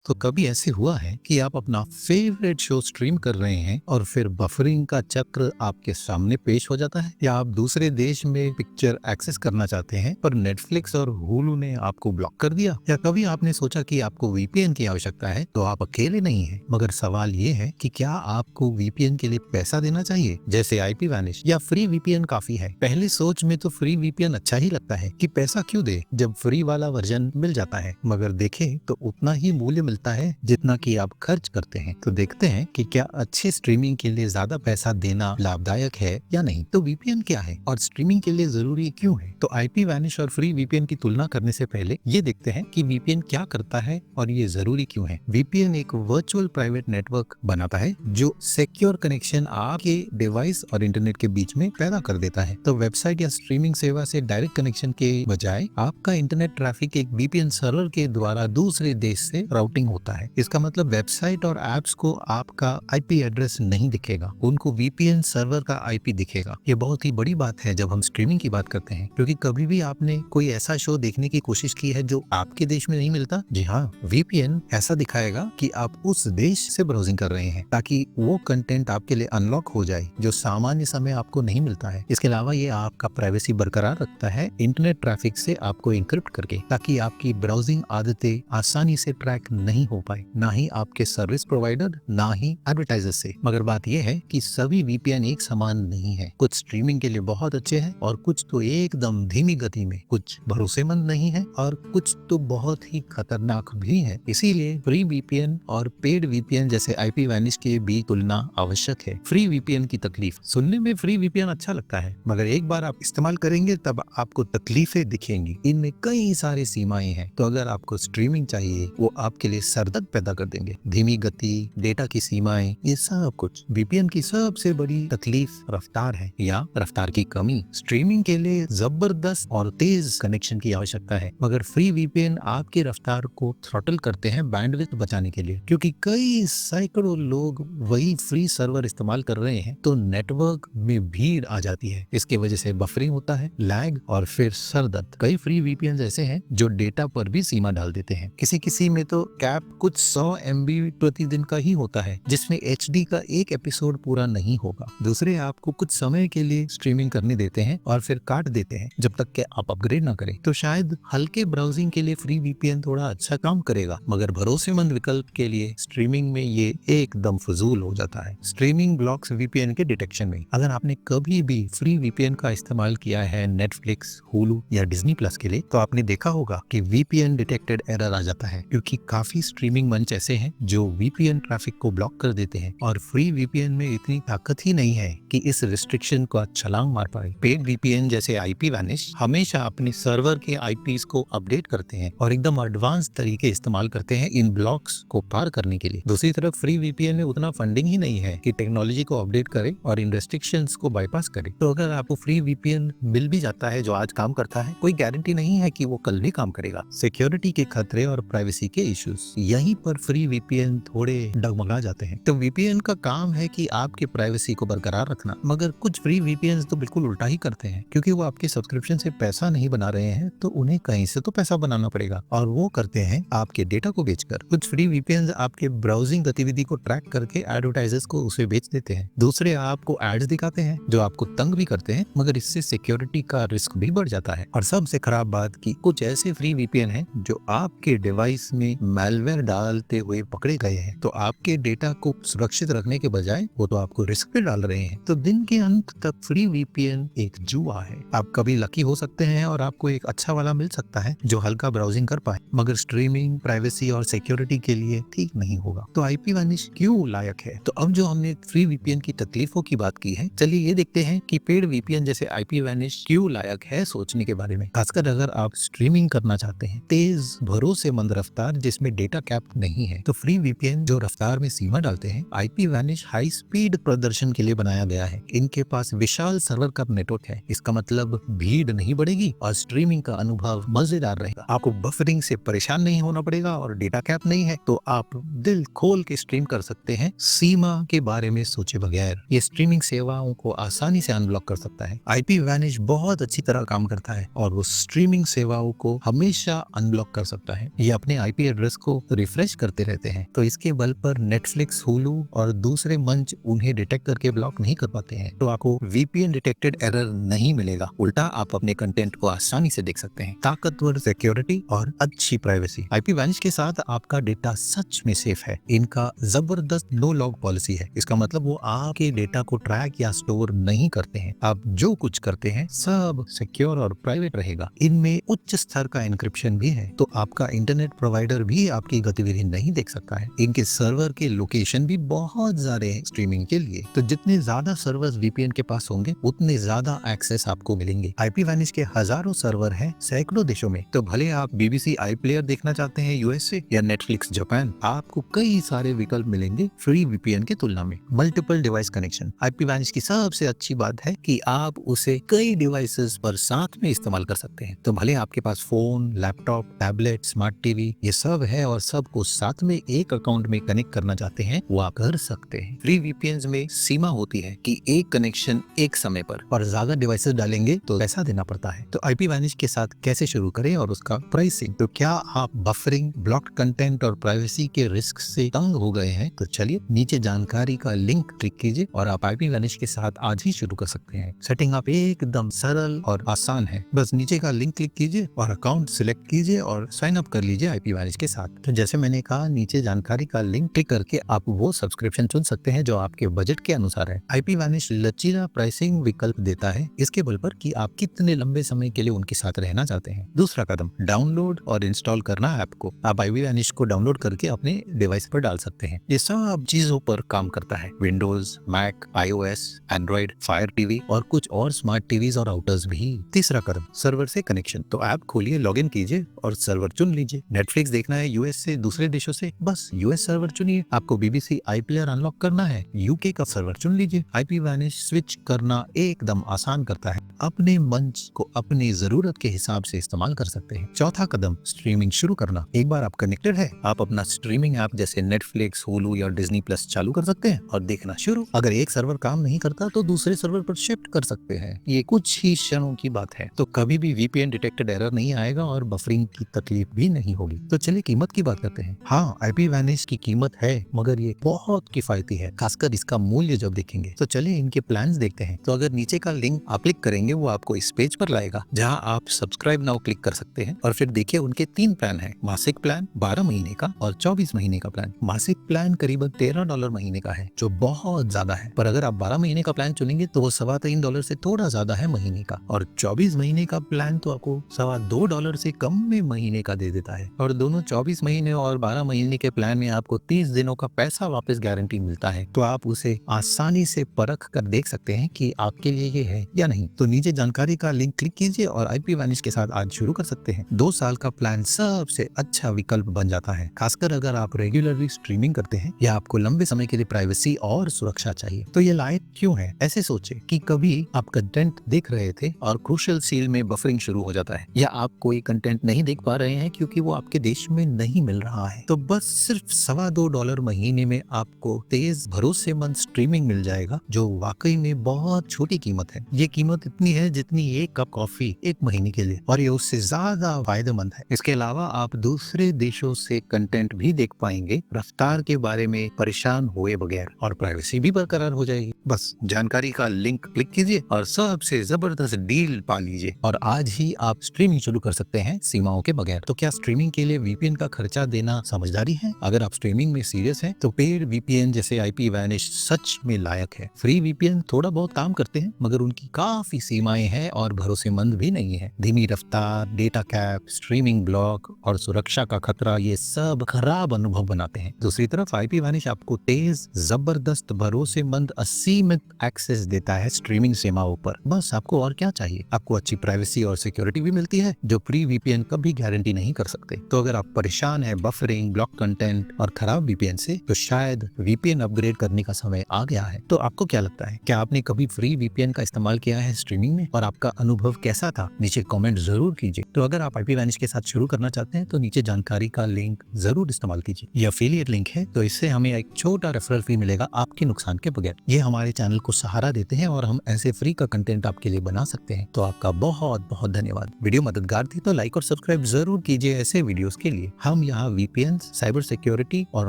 तो कभी ऐसे हुआ है कि आप अपना फेवरेट शो स्ट्रीम कर रहे हैं और फिर बफरिंग का चक्र आपके सामने पेश हो जाता है, या आप दूसरे देश में पिक्चर एक्सेस करना चाहते हैं पर नेटफ्लिक्स और हुलू ने आपको ब्लॉक कर दिया, या कभी आपने सोचा कि आपको वीपीएन की आवश्यकता है। तो आप अकेले नहीं हैं, मगर सवाल ये है कि क्या आपको वीपीएन के लिए पैसा देना चाहिए, जैसे आईपी वैनिश, या फ्री वीपीएन काफी है। पहली सोच में तो फ्री वीपीएन अच्छा ही लगता है कि पैसा क्यों दे जब फ्री वाला वर्जन मिल जाता है, मगर देखें तो उतना ही मूल्य मिलता है जितना कि आप खर्च करते हैं। तो देखते हैं कि क्या अच्छे स्ट्रीमिंग के लिए ज्यादा पैसा देना लाभदायक है या नहीं। तो वीपीएन क्या है और स्ट्रीमिंग के लिए जरूरी क्यों है। तो आईपी वैनिश और फ्री वीपीएन की तुलना करने से पहले ये देखते हैं कि वीपीएन क्या करता है और ये जरूरी क्यों है। वीपीएन एक वर्चुअल प्राइवेट नेटवर्क बनाता है जो सिक्योर कनेक्शन आपके डिवाइस और इंटरनेट के बीच में पैदा कर देता है। तो वेबसाइट या स्ट्रीमिंग सेवा से डायरेक्ट कनेक्शन के बजाय आपका इंटरनेट ट्रैफिक एक वीपीएन सर्वर के द्वारा दूसरे देश से राउटिंग होता है। इसका मतलब वेबसाइट और एप्स को आपका आईपी एड्रेस नहीं दिखेगा, उनको वीपीएन सर्वर का आईपी दिखेगा। ये बहुत ही बड़ी बात है जब हम स्ट्रीमिंग की बात करते हैं, क्योंकि कभी भी आपने कोई ऐसा शो देखने की कोशिश की है जो आपके देश में नहीं मिलता। जी हाँ, वीपीएन ऐसा दिखाएगा कि आप उस देश से ब्राउजिंग कर रहे हैं ताकि वो कंटेंट आपके लिए अनलॉक हो जाए जो सामान्य समय आपको नहीं मिलता है। इसके अलावा ये आपका प्राइवेसी बरकरार रखता है इंटरनेट ट्रैफिक से आपको इंक्रिप्ट करके, ताकि आपकी ब्राउजिंग आदतें आसानी से ट्रैक नहीं हो पाए, ना ही आपके सर्विस प्रोवाइडर ना ही एडवर्टाइजर से। मगर बात यह है कि सभी वीपीएन एक समान नहीं है। कुछ स्ट्रीमिंग के लिए बहुत अच्छे हैं और कुछ तो एकदम धीमी गति में, कुछ भरोसेमंद नहीं है और कुछ तो बहुत ही खतरनाक भी है। इसीलिए फ्री वीपीएन और पेड वीपीएन जैसे आईपी वैनिश के बीच तुलना आवश्यक है। फ्री वीपीएन की तकलीफ सुनने में फ्री वीपीएन अच्छा लगता है, मगर एक बार आप इस्तेमाल करेंगे तब आपको तकलीफें दिखेंगी। इनमें कई सारी सीमाएं हैं। तो अगर आपको स्ट्रीमिंग चाहिए, वो आपके लिए सरदर्द पैदा कर देंगे। धीमी गति, डेटा की सीमाएं, ये सब कुछ। वीपीएन की सबसे बड़ी तकलीफ रफ्तार है, या रफ्तार की कमी। स्ट्रीमिंग के लिए जबरदस्त और तेज कनेक्शन की आवश्यकता है, मगर फ्री वीपीएन आपकी रफ्तार को थ्रॉटल करते हैं बैंडविड्थ बचाने के लिए। क्योंकि कई सैकड़ों लोग वही फ्री सर्वर इस्तेमाल कर रहे हैं, तो नेटवर्क में भीड़ आ जाती है। इसकी वजह से बफरिंग होता है, लैग और फिर सरदर्द। कई फ्री वीपीएन ऐसे हैं जो डेटा पर भी सीमा डाल देते हैं। किसी में तो कैप कुछ 100 MB प्रतिदिन का ही होता है, जिसमें HD का एक एपिसोड पूरा नहीं होगा। दूसरे आपको कुछ समय के लिए स्ट्रीमिंग करने देते हैं और फिर काट देते हैं जब तक कि आप अपग्रेड ना करें। तो शायद हल्के ब्राउजिंग के लिए फ्री वीपीएन थोड़ा अच्छा काम करेगा, मगर भरोसेमंद विकल्प के लिए स्ट्रीमिंग में ये एकदम फजूल हो जाता है। स्ट्रीमिंग ब्लॉक्स वीपीएन के डिटेक्शन में। अगर आपने कभी भी फ्री वीपीएन का इस्तेमाल किया है नेटफ्लिक्स, हुलू या डिज्नी प्लस के लिए, तो आपने देखा होगा कि वीपीएन डिटेक्टेड एरर आ जाता है, क्योंकि काफी स्ट्रीमिंग मंच ऐसे हैं जो वीपीएन ट्रैफिक को ब्लॉक कर देते हैं, और फ्री वीपीएन में इतनी ताकत ही नहीं है कि इस रिस्ट्रिक्शन को छलांग मार पाए। पेड वीपीएन जैसे आईपी वैनिश हमेशा अपने सर्वर के आईपीस को अपडेट करते हैं और एकदम एडवांस तरीके इस्तेमाल करते हैं इन ब्लॉक्स को पार करने के लिए। दूसरी तरफ फ्री वीपीएन में उतना फंडिंग ही नहीं है कि टेक्नोलॉजी को अपडेट करे और इन रेस्ट्रिक्शंस को बाईपास करे। तो अगर आपको फ्री वीपीएन मिल भी जाता है जो आज काम करता है, कोई गारंटी नहीं है कि वो कल भी काम करेगा। सिक्योरिटी के खतरे और प्राइवेसी के इश्यूज, यहीं पर फ्री वीपीएन थोड़े डगमगा जाते हैं। तो वीपीएन का काम है कि आपके प्राइवेसी को बरकरार रखना, मगर कुछ फ्री वीपीएन तो बिल्कुल उल्टा ही करते हैं। क्योंकि वो आपके सब्सक्रिप्शन से पैसा नहीं बना रहे हैं, तो उन्हें कहीं से तो पैसा बनाना पड़ेगा, और वो करते हैं आपके डेटा को बेचकर। कुछ फ्री वीपीएन आपके ब्राउजिंग गतिविधि को ट्रैक करके एडवर्टाइजर्स को उसे बेच देते हैं। दूसरे आपको एड्स दिखाते हैं जो आपको तंग भी करते हैं, मगर इससे सिक्योरिटी का रिस्क भी बढ़ जाता है। और सबसे खराब बात कि कुछ ऐसे फ्री वीपीएन हैं जो आपके डिवाइस में मैलवेयर डालते हुए पकड़े गए हैं। तो आपके डेटा को सुरक्षित रखने के बजाय वो तो आपको रिस्क पे डाल रहे हैं। तो दिन के अंत तक फ्री वीपीएन एक जुआ है। आप कभी लकी हो सकते हैं और आपको एक अच्छा वाला मिल सकता है जो हल्का ब्राउजिंग कर पाए, मगर स्ट्रीमिंग, प्राइवेसी और सिक्योरिटी के लिए ठीक नहीं होगा। तो आईपी वैनिश क्यों लायक है। तो अब जो हमने फ्री वीपीएन की तकलीफों की बात की है, चलिए ये देखते हैं कि पेड वीपीएन जैसे आईपी वैनिश क्यों लायक है सोचने के बारे में। खासकर अगर आप स्ट्रीमिंग करना चाहते हैं, तेज भरोसेमंद रफ्तार जिसमें डेटा कैप नहीं है, तो फ्री वीपीएन जो रफ्तार में सीमा डालते हैं। आईपी वैनिश हाई स्पीड प्रदर्शन के लिए बनाया गया है। इनके पास विशाल सर्वर का नेटवर्क है, इसका मतलब भीड़ नहीं बढ़ेगी और स्ट्रीमिंग का अनुभव मजेदार रहेगा। आपको बफरिंग से परेशान नहीं होना पड़ेगा और डेटा कैप नहीं है, तो आप दिल खोल के स्ट्रीम कर सकते हैं सीमा के बारे में सोचे बगैर। ये स्ट्रीमिंग सेवाओं को आसानी से अनब्लॉक कर सकता है। आईपी वैनिश बहुत अच्छी तरह काम करता है और वो स्ट्रीमिंग सेवाओं को हमेशा अनब्लॉक कर सकता है। ये अपने आईपी एड्रेस को को रिफ्रेश करते रहते हैं, तो इसके बल पर नेटफ्लिक्स, हुलू और दूसरे मंच उन्हें डिटेक्ट करके ब्लॉक नहीं कर पाते हैं। तो आपको VPN डिटेक्टेड एरर नहीं मिलेगा, उल्टा आप अपने कंटेंट को आसानी से देख सकते हैं। ताकतवर सिक्योरिटी और अच्छी प्राइवेसी। IP वैनिश के साथ आपका डेटा सच में सेफ है। इनका जबरदस्त नो लॉग पॉलिसी है। इसका मतलब वो आपके डेटा को ट्रैक या स्टोर नहीं करते हैं। आप जो कुछ करते हैं सब सिक्योर और प्राइवेट रहेगा। इनमें उच्च स्तर का एन्क्रिप्शन भी है, तो आपका इंटरनेट प्रोवाइडर भी आपकी गतिविधि नहीं देख सकता है। इनके सर्वर के लोकेशन भी बहुत ज्यादा है स्ट्रीमिंग के लिए, तो जितने ज्यादा सर्वर्स VPN के पास होंगे उतने ज्यादा एक्सेस आपको मिलेंगे। IP वैनिश के हजारों सर्वर हैं सैकड़ों देशों में, तो भले आप BBC iPlayer देखना चाहते हैं USA या Netflix जापान, आपको कई सारे विकल्प मिलेंगे फ्री VPN की तुलना में। Multiple device connection. IP vanish की सबसे अच्छी बात है कि आप उसे कई डिवाइसेस पर साथ में इस्तेमाल कर सकते हैं। तो भले आपके पास phone, laptop, tablet, smart TV ये सब है और सबको साथ में एक अकाउंट में कनेक्ट करना चाहते हैं, वो आप कर सकते हैं। फ्री VPNs में सीमा होती है कि एक कनेक्शन एक समय पर, और ज्यादा डिवाइसेस डालेंगे तो पैसा देना पड़ता है। तो IP वैनिश के साथ कैसे शुरू करें और उसका प्राइसिंग। तो क्या आप बफरिंग, ब्लॉक्ड कंटेंट और प्राइवेसी के रिस्क से तंग हो गए हैं? तो चलिए नीचे जानकारी का लिंक क्लिक कीजिए और आप IP वैनिश के साथ आज ही शुरू कर सकते हैं। सेटिंग आप एकदम सरल और आसान है। बस नीचे का लिंक क्लिक कीजिए और अकाउंट सिलेक्ट कीजिए और साइन अप कर लीजिए IP वैनिश के साथ। तो जैसे मैंने कहा, नीचे जानकारी का लिंक क्लिक करके आप वो सब्सक्रिप्शन चुन सकते हैं जो आपके बजट के अनुसार है। IP वैनिश लचीला प्राइसिंग विकल्प देता है, इसके बल पर कि आप कितने लंबे समय के लिए उनके साथ रहना चाहते हैं। दूसरा कदम, डाउनलोड और इंस्टॉल करना ऐप को। आप IP वैनिश को डाउनलोड करके अपने डिवाइस पर डाल सकते हैं। ये सब चीजों पर काम करता है, Windows, Mac, iOS, Android, fire TV और कुछ और स्मार्ट टीवीज और राउटर्स भी। तीसरा कदम, सर्वर से कनेक्शन। तो ऐप खोलिए, लॉगिन कीजिए और सर्वर चुन लीजिए। नेटफ्लिक्स देखना है US से, दूसरे देशों से, बस US सर्वर चुनिए। आपको BBC iPlayer अनलॉक करना है, UK का सर्वर चुन लीजिए। IP वैनिश स्विच करना एकदम आसान करता है। अपने मंच को अपनी जरूरत के हिसाब से इस्तेमाल कर सकते हैं। चौथा कदम, स्ट्रीमिंग शुरू करना। एक बार आप कनेक्टेड है, आप अपना स्ट्रीमिंग ऐप जैसे नेटफ्लिक्स, हुलू या डिज्नी प्लस चालू कर सकते हैं और देखना शुरू। अगर एक सर्वर काम नहीं करता तो दूसरे सर्वर पर शिफ्ट कर सकते हैं। ये कुछ ही क्षणों की बात है। तो कभी भी VPN डिटेक्टेड एरर नहीं आएगा और बफरिंग की तकलीफ भी नहीं होगी। तो चलिए कीमत की बात करते हैं। हाँ, IP वैनिश की कीमत है, मगर ये बहुत किफायती है, खासकर इसका मूल्य जब देखेंगे। तो चलिए इनके प्लान्स देखते हैं। तो अगर नीचे का लिंक आप क्लिक करेंगे, वो आपको इस पेज पर लाएगा जहां आप सब्सक्राइब नाउ क्लिक कर सकते हैं और फिर देखिए उनके 3 प्लान है। मासिक प्लान, 12 महीने का और 24 महीने का प्लान। मासिक प्लान करीबन $13 महीने का है, जो बहुत ज्यादा है, पर अगर आप 12 महीने का प्लान चुनेंगे तो वो $3.25 से थोड़ा ज्यादा है महीने का। और 24 महीने का प्लान तो आपको $2.25 से कम में महीने का दे देता है। और दोनों 24 महीने और 12 महीने के प्लान में आपको 30 दिनों का पैसा वापस गारंटी मिलता है। तो आप उसे आसानी से परख कर देख सकते हैं कि आपके लिए ये है या नहीं। तो नीचे जानकारी का लिंक क्लिक कीजिए और IP वैनिश के साथ आज शुरू कर सकते हैं। 2 साल का प्लान सबसे अच्छा विकल्प बन जाता है, खासकर अगर आप रेगुलरली स्ट्रीमिंग करते हैं या आपको लंबे समय के लिए प्राइवेसी और सुरक्षा चाहिए। तो ये लायक क्यों है? ऐसे सोचे कि कभी आप कंटेंट देख रहे थे और क्रूशियल सील में बफरिंग शुरू हो जाता है, या आप कोई कंटेंट नहीं देख पा रहे हैं क्योंकि वो आपके देश में नहीं मिल रहा है। तो बस सिर्फ $2.25 महीने में आपको तेज भरोसेमंद स्ट्रीमिंग मिल जाएगा, जो वाकई में बहुत छोटी कीमत है। ये कीमत इतनी है जितनी एक कप कॉफी एक महीने के लिए, और ये उससे ज्यादा फायदेमंद है। इसके अलावा आप दूसरे देशों से कंटेंट भी देख पाएंगे, रफ्तार के बारे में परेशान हुए बगैर, और प्राइवेसी भी बरकरार हो जाएगी। बस जानकारी का लिंक क्लिक कीजिए और सबसे जबरदस्त डील पा लीजिए, और आज ही आप स्ट्रीमिंग शुरू कर सकते हैं सीमाओं के बगैर। तो क्या स्ट्रीमिंग के लिए VPN का खर्चा देना समझदारी है? अगर आप स्ट्रीमिंग में सीरियस हैं तो पेड VPN जैसे IP वैनिश सच में लायक है। फ्री VPN थोड़ा बहुत काम करते हैं, मगर उनकी काफी सीमाएं हैं और भरोसेमंद भी नहीं है। धीमी रफ्तार, डेटा कैप, स्ट्रीमिंग ब्लॉक और सुरक्षा का खतरा, ये सब खराब अनुभव बनाते हैं। दूसरी तरफ IP वैनिश आपको तेज, जबरदस्त, भरोसेमंद, असीमित एक्सेस देता है स्ट्रीमिंग सेवाओं पर। बस आपको और क्या चाहिए? आपको अच्छी प्राइवेसी और सिक्योरिटी भी मिलती है, जो फ्री VPN कभी गारंटी नहीं कर सकते। तो अगर आप परेशान है बफरिंग, ब्लॉक कंटेंट और खराब VPN से, तो शायद VPN अपग्रेड करने का समय आ गया है। तो आपको क्या लगता है? क्या आपने कभी फ्री VPN का इस्तेमाल किया है स्ट्रीमिंग में, और आपका अनुभव कैसा था? नीचे कमेंट जरूर कीजिए। तो अगर आप IP वैनिश के साथ शुरू करना चाहते हैं तो नीचे जानकारी का लिंक जरूर इस्तेमाल कीजिए। ये एफिलिएट लिंक है, तो इससे हमें एक छोटा रेफरल फी मिलेगा आपके नुकसान के बगैर। ये हमारे चैनल को सहारा देते हैं और हम ऐसे फ्री का कंटेंट आपके लिए बना सकते हैं। तो आपका बहुत बहुत धन्यवाद। वीडियो मददगार थी तो लाइक और सब्सक्राइब जरूर कीजिए ऐसे वीडियोस के लिए। हम हम यहाँ वीपीएन, साइबर सिक्योरिटी और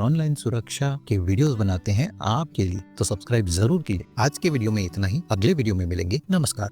ऑनलाइन सुरक्षा के वीडियोस बनाते हैं आपके लिए, तो सब्सक्राइब जरूर कीजिए। आज के वीडियो में इतना ही, अगले वीडियो में मिलेंगे। नमस्कार।